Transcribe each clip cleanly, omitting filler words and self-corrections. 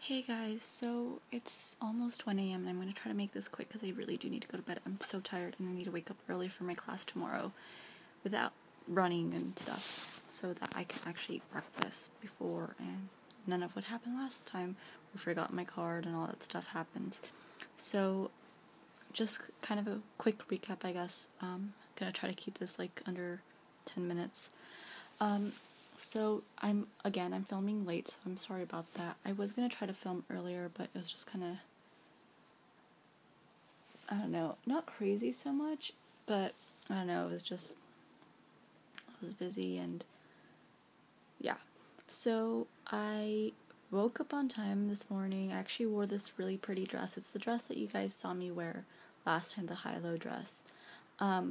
Hey guys, so it's almost 1 a.m. and I'm going to try to make this quick because I really do need to go to bed. I'm so tired and I need to wake up early for my class tomorrow without running and stuff so that I can actually eat breakfast before and none of what happened last time. We forgot my card and all that stuff happens. So just kind of a quick recap, I guess. I'm going to try to keep this like under 10 minutes. So I'm filming late, so I'm sorry about that. I was going to try to film earlier, but it was just kind of, I don't know, not crazy so much, but I don't know, I was busy and yeah. So I woke up on time this morning. I actually wore this really pretty dress. It's the dress that you guys saw me wear last time, the high-low dress, that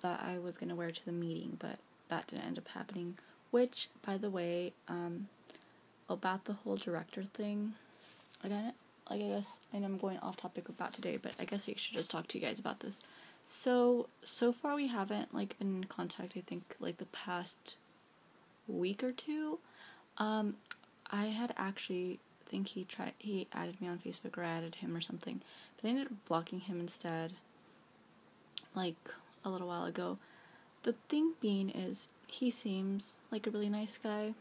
I was going to wear to the meeting, but that didn't end up happening. Which, by the way, about the whole director thing, again, I guess, and I'm going off topic about today, but I guess I should just talk to you guys about this. So far we haven't, been in contact, I think, the past week or two. I had actually, I think he added me on Facebook, or I added him or something, but I ended up blocking him instead, a little while ago. The thing being is, he seems like a really nice guy,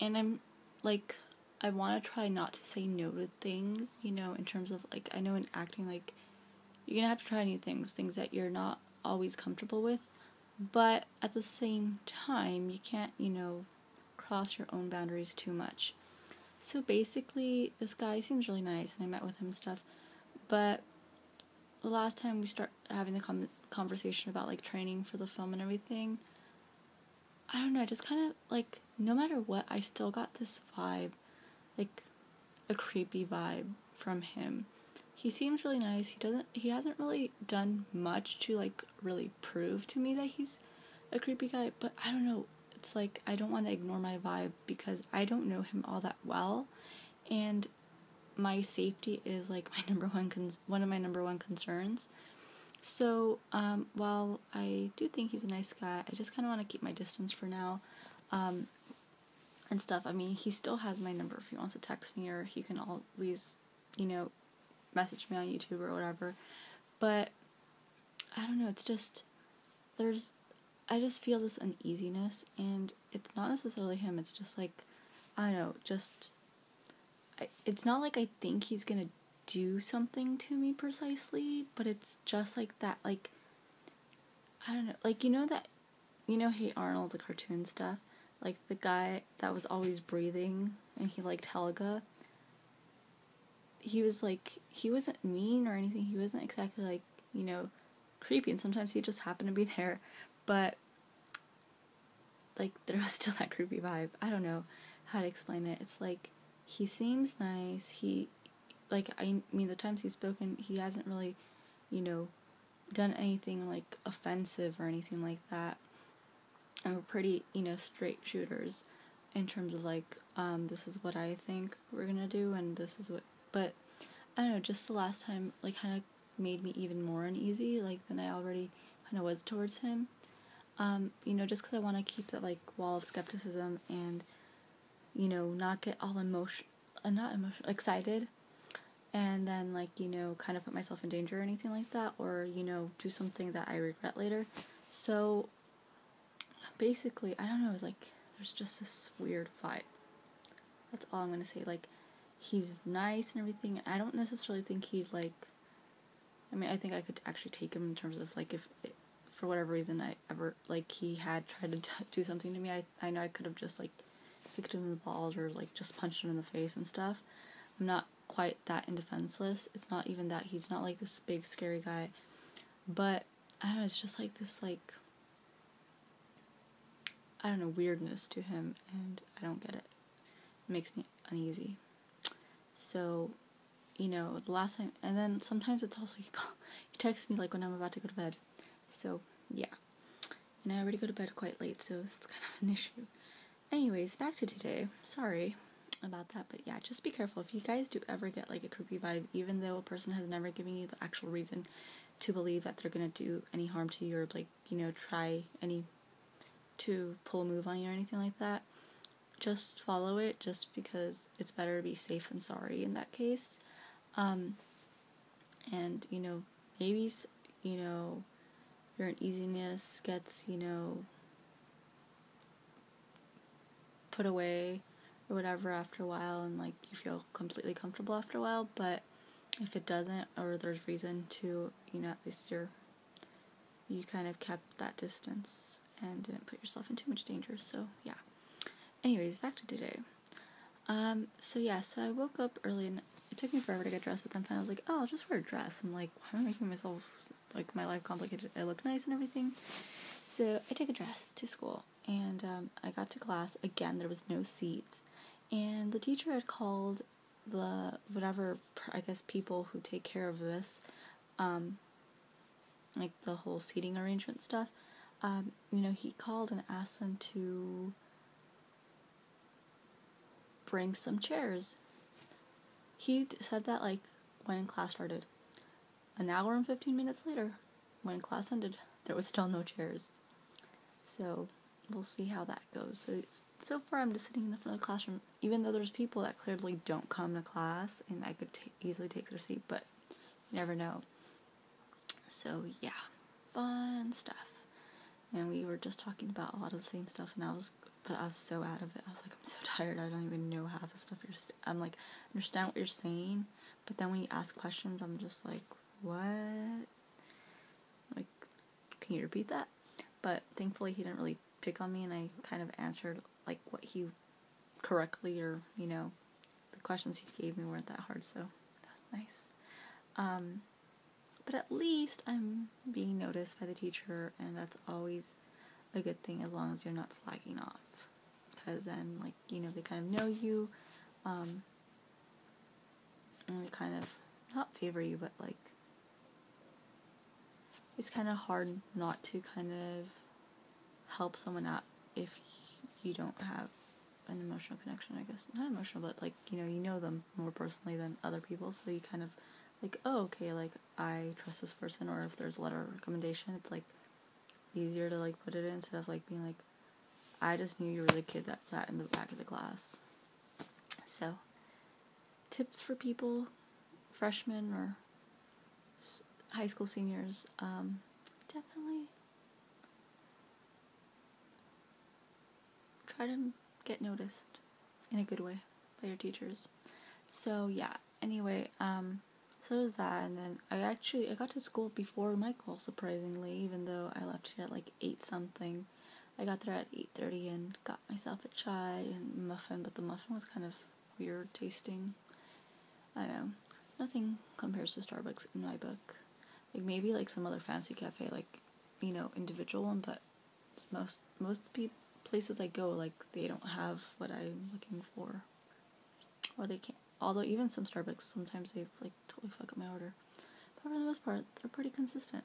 and I'm, I want to try not to say no to things, in terms of, I know in acting, you're gonna have to try new things that you're not always comfortable with, but at the same time, you can't, cross your own boundaries too much. So basically, this guy seems really nice, and I met with him and stuff, but the last time we start having the conversation about, training for the film and everything, I don't know, I just kind of, no matter what, I still got this vibe, a creepy vibe from him. He seems really nice. He hasn't really done much to, really prove to me that he's a creepy guy, but I don't know, it's I don't want to ignore my vibe because I don't know him all that well, and my safety is, my one of my number one concerns. So, while I do think he's a nice guy, I just kind of want to keep my distance for now, and stuff. I mean, he still has my number if he wants to text me, or he can always, message me on YouTube or whatever, but I don't know, it's just, I just feel this uneasiness, and it's not necessarily him, it's just, I don't know, it's not I think he's gonna do something to me precisely, but it's just that, I don't know, Hey Arnold's the cartoon stuff, the guy that was always breathing, and he liked Helga, he was he wasn't mean or anything, he wasn't exactly creepy, and sometimes he just happened to be there, but there was still that creepy vibe. I don't know how to explain it. It's he seems nice, I mean, the times he's spoken, he hasn't really, done anything, offensive or anything like that. And we're pretty, straight shooters in terms of, this is what I think we're gonna do, and this is what, but, I don't know, just the last time, kind of made me even more uneasy, than I already kind of was towards him. Just because I want to keep that, wall of skepticism and, not get all excited, and then, kind of put myself in danger or anything like that, or, do something that I regret later. So, basically, I don't know, there's just this weird vibe. That's all I'm gonna say. He's nice and everything, and I don't necessarily think he'd, I mean, I think I could actually take him in terms of, if for whatever reason I ever, he had tried to do something to me, I know I could have just, kicked him in the balls, or, just punched him in the face and stuff. I'm not quite that indefenseless. It's not even that. He's not, this big, scary guy. But, I don't know, it's just, this, I don't know, weirdness to him, and I don't get it. It makes me uneasy. So, the last time, and then sometimes it's also, he texts me, when I'm about to go to bed. So, yeah. And I already go to bed quite late, so it's kind of an issue. Anyways, back to today. Sorry about that, but yeah, just be careful. If you guys do ever get, a creepy vibe, even though a person has never given you the actual reason to believe that they're gonna do any harm to you, or, try to pull a move on you or anything like that, just follow it, just because it's better to be safe than sorry in that case. And, maybe, your uneasiness gets, put away or whatever after a while, and, like, you feel completely comfortable after a while, but if it doesn't, or there's reason to, at least you kind of kept that distance and didn't put yourself in too much danger, so, yeah. Anyways, back to today. So I woke up early, and it took me forever to get dressed, but then finally I was like, oh, I'll just wear a dress. I'm like, why am I making myself, like, my life complicated? I look nice and everything. So I took a dress to school, and I got to class. Again, there was no seats, and the teacher had called the whatever, I guess, people who take care of this, like the whole seating arrangement stuff. He called and asked them to bring some chairs. He said that, like, when class started. An hour and 15 minutes later, when class ended, there was still no chairs. So, we'll see how that goes. So far, I'm just sitting in the front of the classroom, even though there's people that clearly don't come to class, and I could easily take their seat, but you never know. So, yeah, fun stuff. And we were just talking about a lot of the same stuff, and I was so out of it. I was like, I'm so tired, I don't even know half the stuff you're saying. I'm like, I understand what you're saying, but then when you ask questions, I'm just like, what? Like, can you repeat that? But thankfully he didn't really pick on me, and I kind of answered, like, what he correctly, or, the questions he gave me weren't that hard, so that's nice. But at least I'm being noticed by the teacher, and that's always a good thing, as long as you're not slacking off. Because then, like, they kind of know you, and they kind of, not favor you, but, like, it's kind of hard not to kind of help someone out if you don't have an emotional connection, I guess. Not emotional, but, like, you know them more personally than other people, so you kind of, like, oh, okay, like, I trust this person, or if there's a letter of recommendation, it's, like, easier to, like, put it in, instead of, like, being like, I just knew you were the kid that sat in the back of the class. So, tips for people, freshmen or high school seniors, definitely try to get noticed in a good way by your teachers. So, yeah, anyway, so it was that, and then I got to school before Michael, surprisingly, even though I left here at, like, 8 something. I got there at 8:30 and got myself a chai and muffin, but the muffin was kind of weird tasting. I don't know. Nothing compares to Starbucks in my book. Like, maybe, like, some other fancy cafe, like, individual one, but most places I go, like, they don't have what I'm looking for. Or they can't. Although even some Starbucks, sometimes they, like, totally fuck up my order. But for the most part, they're pretty consistent.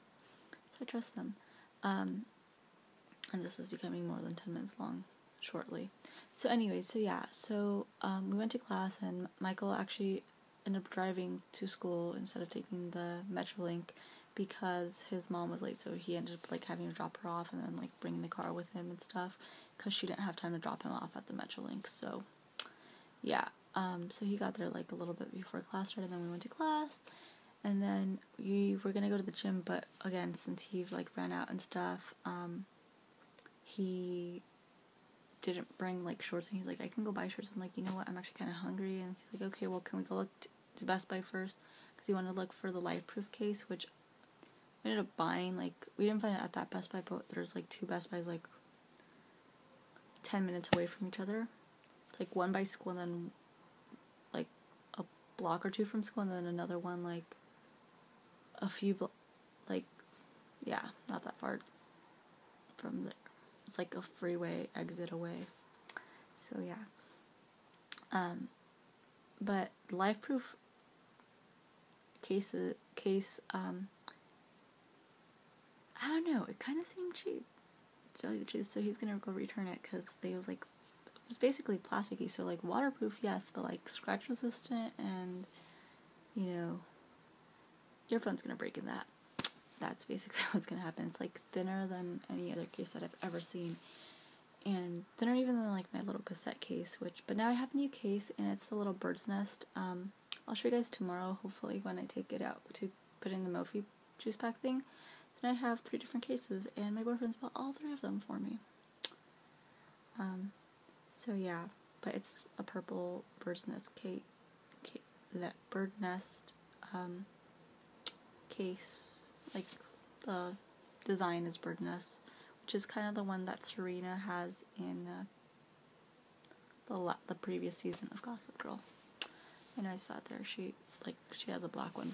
So I trust them. And this is becoming more than 10 minutes long shortly. So anyway, we went to class, and Michael actually ended up driving to school instead of taking the Metrolink, because his mom was late, so he ended up, like, having to drop her off and then, like, bringing the car with him and stuff, because she didn't have time to drop him off at the Metrolink. So yeah, so he got there, like, a little bit before class started, and then we went to class, and then we were gonna go to the gym, but again, since he, like, ran out and stuff, he didn't bring, like, shorts, and he's like, I can go buy shorts. I'm like, you know what, I'm actually kind of hungry, and he's like, okay, well, can we go look to Best Buy first, because he wanted to look for the life-proof case, which we ended up buying. Like, we didn't find it at that Best Buy, but there's, like, 2 Best Buys, like, 10 minutes away from each other, like, one by school, and then, like, a block or 2 from school, and then another one, like, a few, like, yeah, not that far from there. It's like a freeway exit away. So yeah. But life-proof case, I don't know, it kind of seemed cheap, to tell you the truth. So he's gonna go return it, because it was, like, it was basically plasticky, so, like, waterproof, yes, but, like, scratch resistant, and, your phone's gonna break in that. That's basically what's gonna happen. It's, like, thinner than any other case that I've ever seen. And they're even in like my little cassette case, but now I have a new case, and it's the little bird's nest. I'll show you guys tomorrow, hopefully, when I take it out to put in the Mophie juice pack thing. Then I have 3 different cases, and my boyfriend's bought all 3 of them for me. So yeah, but it's a purple bird's nest that bird nest case, like the design is bird nest, which is kind of the one that Serena has in the previous season of Gossip Girl. And I saw it there. She has a black one,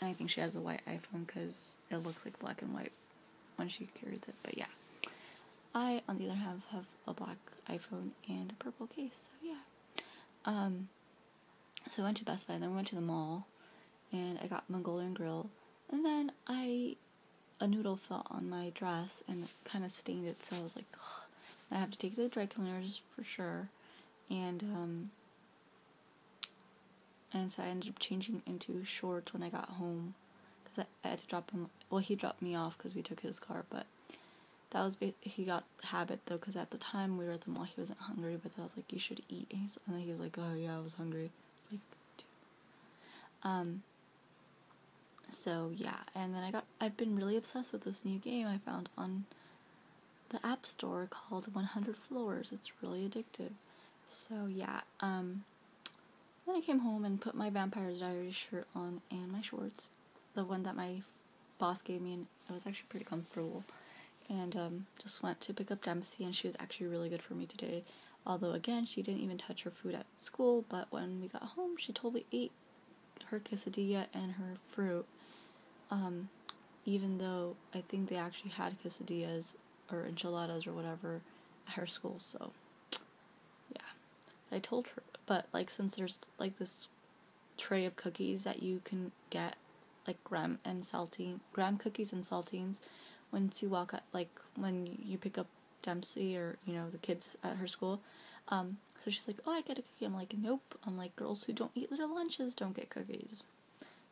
and I think she has a white iPhone because it looks like black and white when she carries it. But yeah, I on the other hand have a black iPhone and a purple case. So yeah. So I went to Best Buy, and then we went to the mall, and I got Mongolian Grill, and then a noodle fell on my dress and kind of stained it. So I was like, ugh. I have to take it to the dry cleaners for sure. And so I ended up changing into shorts when I got home, because I had to drop him. Well, he dropped me off because we took his car, but that was he got habit though, because at the time we were at the mall, he wasn't hungry, but I was like, you should eat, and then he was like, oh yeah, I was hungry. I was like, dude. So yeah, and then I've been really obsessed with this new game I found on the App Store called 100 Floors. It's really addictive. So yeah, then I came home and put my Vampire's Diaries shirt on and my shorts, the one that my boss gave me, and it was actually pretty comfortable. And just went to pick up Dempsey, and she was actually really good for me today. Although again, she didn't even touch her food at school, but when we got home, she totally ate her quesadilla and her fruit. Even though I think they actually had quesadillas or enchiladas or whatever at her school, so yeah. I told her, but like, since there's like this tray of cookies that you can get, like graham cookies and saltines, once you walk at, like, when you pick up Dempsey or, the kids at her school. So she's like, oh, I get a cookie. I'm like, nope. I'm like, girls who don't eat little lunches don't get cookies.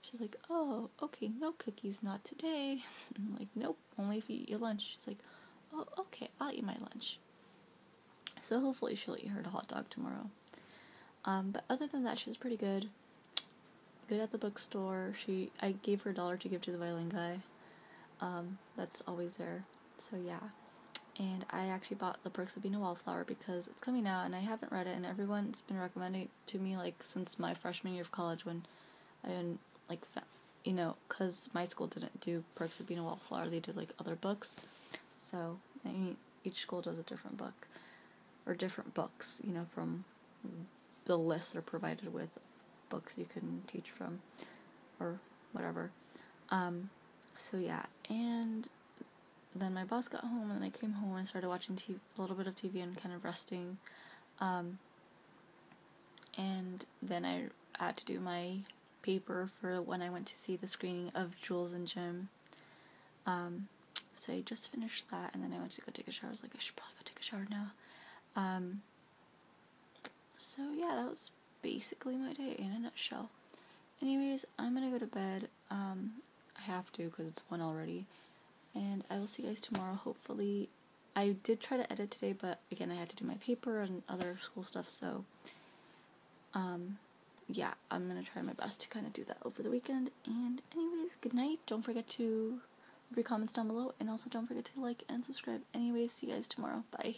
She's like, oh, okay, no cookies, not today. I'm like, nope, only if you eat your lunch. She's like, oh, okay, I'll eat my lunch. So hopefully she'll eat her hot dog tomorrow. But other than that, she was pretty good. Good at the bookstore. I gave her $1 to give to the violin guy. That's always there. So yeah. And I actually bought The Perks of Being a Wallflower because it's coming out and I haven't read it, and everyone's been recommending it to me, like, since my freshman year of college, when I didn't, like, because my school didn't do Perks of Being a Wallflower. They did, like, other books. So, I mean, each school does a different book. Or different books, from the list they're provided with of books you can teach from. Or whatever. So yeah, and then my boss got home, and then I came home and started watching a little bit of TV and kind of resting. And then I had to do my paper for when I went to see the screening of Jules and Jim. So I just finished that, and then I went to go take a shower. I was like, I should probably go take a shower now. So yeah, that was basically my day in a nutshell. Anyways, I'm gonna go to bed. I have to because it's 1 already. And I will see you guys tomorrow, hopefully. I did try to edit today, but again, I had to do my paper and other school stuff, so yeah, I'm gonna try my best to kind of do that over the weekend. And anyways, good night. Don't forget to leave your comments down below, and also don't forget to like and subscribe. Anyways, see you guys tomorrow. Bye.